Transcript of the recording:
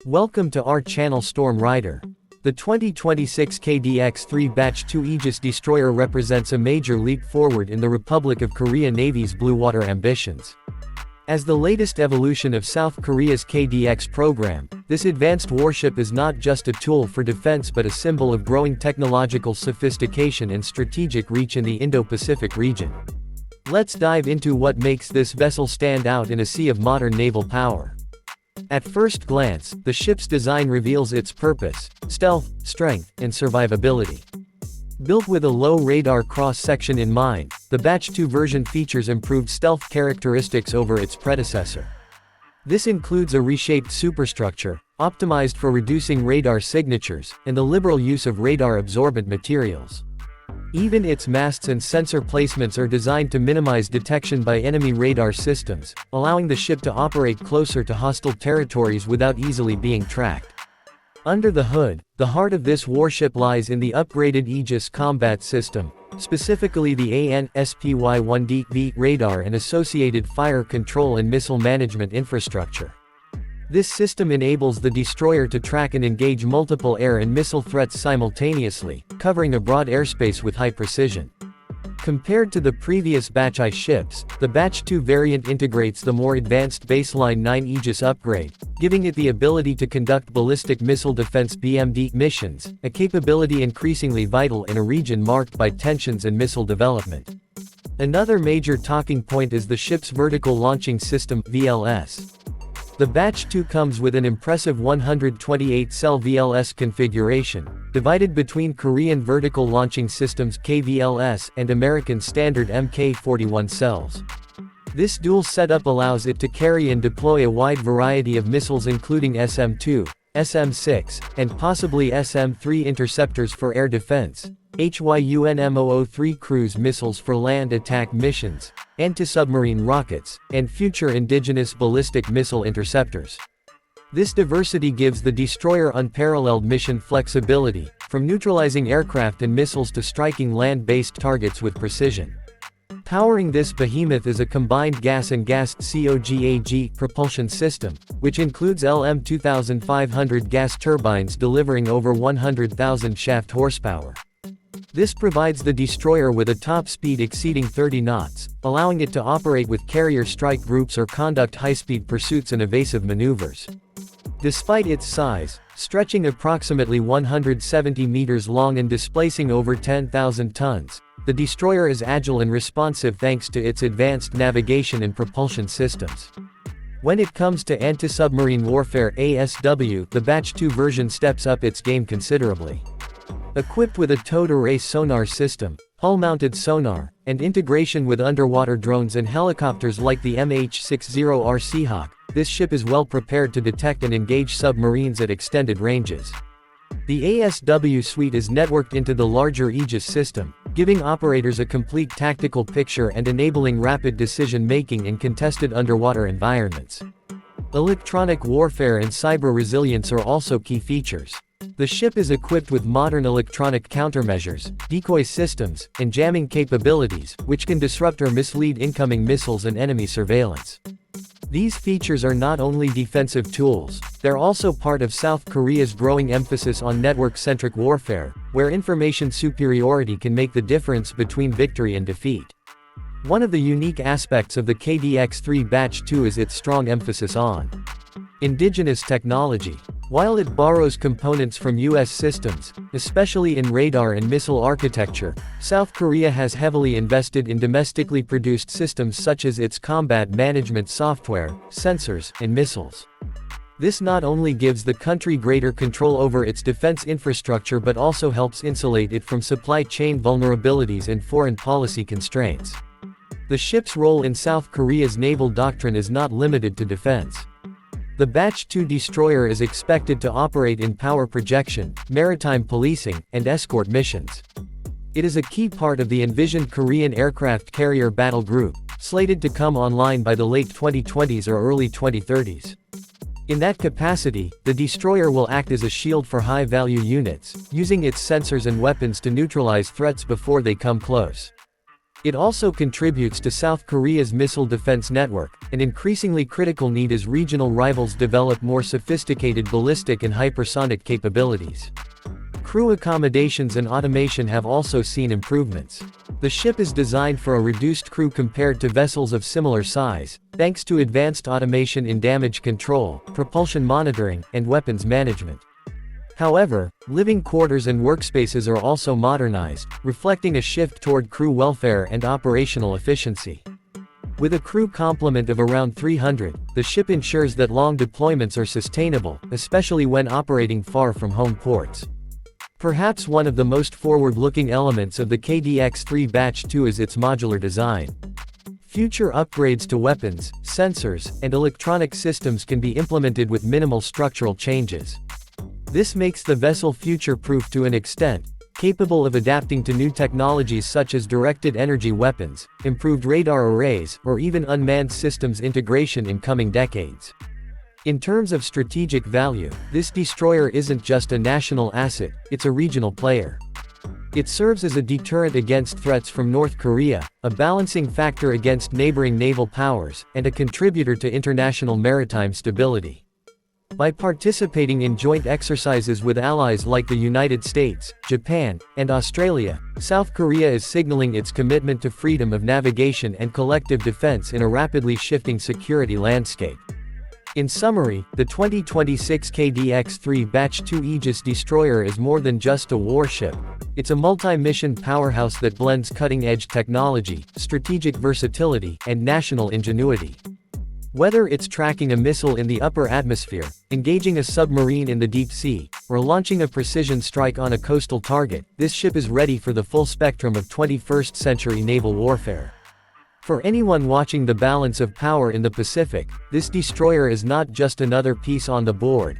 Welcome to our channel Storm Rider. The 2026 KDX-III Batch-II Aegis Destroyer represents a major leap forward in the Republic of Korea Navy's blue water ambitions. As the latest evolution of South Korea's KDX program, this advanced warship is not just a tool for defense but a symbol of growing technological sophistication and strategic reach in the Indo-Pacific region. Let's dive into what makes this vessel stand out in a sea of modern naval power. At first glance, the ship's design reveals its purpose: stealth, strength, and survivability. Built with a low radar cross-section in mind, the Batch-II version features improved stealth characteristics over its predecessor. This includes a reshaped superstructure, optimized for reducing radar signatures, and the liberal use of radar-absorbent materials. Even its masts and sensor placements are designed to minimize detection by enemy radar systems, allowing the ship to operate closer to hostile territories without easily being tracked. Under the hood, the heart of this warship lies in the upgraded Aegis Combat System, specifically the anti-submarine radar and associated fire control and missile management infrastructure. This system enables the destroyer to track and engage multiple air and missile threats simultaneously, covering a broad airspace with high precision. Compared to the previous Batch I ships, the Batch-II variant integrates the more advanced baseline 9 Aegis upgrade, giving it the ability to conduct ballistic missile defense (BMD) missions, a capability increasingly vital in a region marked by tensions and missile development. Another major talking point is the ship's vertical launching system (VLS). The Batch-II comes with an impressive 128-cell VLS configuration, divided between Korean Vertical Launching Systems (KVLS) and American Standard Mk-41 cells. This dual setup allows it to carry and deploy a wide variety of missiles including SM-2, SM-6, and possibly SM-3 interceptors for air defense, HYUNMO-03 cruise missiles for land attack missions, anti-submarine rockets, and future indigenous ballistic missile interceptors. This diversity gives the destroyer unparalleled mission flexibility, from neutralizing aircraft and missiles to striking land-based targets with precision. Powering this behemoth is a combined gas and gassed COGAG propulsion system, which includes LM2500 gas turbines delivering over 100,000 shaft horsepower. This provides the destroyer with a top speed exceeding 30 knots, allowing it to operate with carrier strike groups or conduct high-speed pursuits and evasive maneuvers. Despite its size, stretching approximately 170 meters long and displacing over 10,000 tons, the destroyer is agile and responsive thanks to its advanced navigation and propulsion systems. When it comes to anti-submarine warfare (ASW), the Batch-II version steps up its game considerably. Equipped with a towed array sonar system, hull-mounted sonar, and integration with underwater drones and helicopters like the MH-60R Seahawk, this ship is well prepared to detect and engage submarines at extended ranges. The ASW suite is networked into the larger Aegis system, giving operators a complete tactical picture and enabling rapid decision-making in contested underwater environments. Electronic warfare and cyber resilience are also key features. The ship is equipped with modern electronic countermeasures, decoy systems, and jamming capabilities, which can disrupt or mislead incoming missiles and enemy surveillance. These features are not only defensive tools, they're also part of South Korea's growing emphasis on network-centric warfare, where information superiority can make the difference between victory and defeat. One of the unique aspects of the KDX-III Batch-II is its strong emphasis on indigenous technology. While it borrows components from U.S. systems, especially in radar and missile architecture, South Korea has heavily invested in domestically produced systems such as its combat management software, sensors, and missiles. This not only gives the country greater control over its defense infrastructure but also helps insulate it from supply chain vulnerabilities and foreign policy constraints. The ship's role in South Korea's naval doctrine is not limited to defense. The Batch-II destroyer is expected to operate in power projection, maritime policing, and escort missions. It is a key part of the envisioned Korean aircraft carrier battle group, slated to come online by the late 2020s or early 2030s. In that capacity, the destroyer will act as a shield for high-value units, using its sensors and weapons to neutralize threats before they come close. It also contributes to South Korea's missile defense network. An increasingly critical need as regional rivals develop more sophisticated ballistic and hypersonic capabilities. Crew accommodations and automation have also seen improvements. The ship is designed for a reduced crew compared to vessels of similar size, thanks to advanced automation in damage control, propulsion monitoring, and weapons management. However, living quarters and workspaces are also modernized, reflecting a shift toward crew welfare and operational efficiency. With a crew complement of around 300, the ship ensures that long deployments are sustainable, especially when operating far from home ports. Perhaps one of the most forward-looking elements of the KDX-III Batch-II is its modular design. Future upgrades to weapons, sensors, and electronic systems can be implemented with minimal structural changes. This makes the vessel future-proof to an extent, capable of adapting to new technologies such as directed energy weapons, improved radar arrays, or even unmanned systems integration in coming decades. In terms of strategic value, this destroyer isn't just a national asset, it's a regional player. It serves as a deterrent against threats from North Korea, a balancing factor against neighboring naval powers, and a contributor to international maritime stability. By participating in joint exercises with allies like the United States, Japan, and Australia, South Korea is signaling its commitment to freedom of navigation and collective defense in a rapidly shifting security landscape. In summary, the 2026 KDX-III Batch-II Aegis Destroyer is more than just a warship. It's a multi-mission powerhouse that blends cutting-edge technology, strategic versatility, and national ingenuity. Whether it's tracking a missile in the upper atmosphere, engaging a submarine in the deep sea, or launching a precision strike on a coastal target, this ship is ready for the full spectrum of 21st-century naval warfare. For anyone watching the balance of power in the Pacific, this destroyer is not just another piece on the board,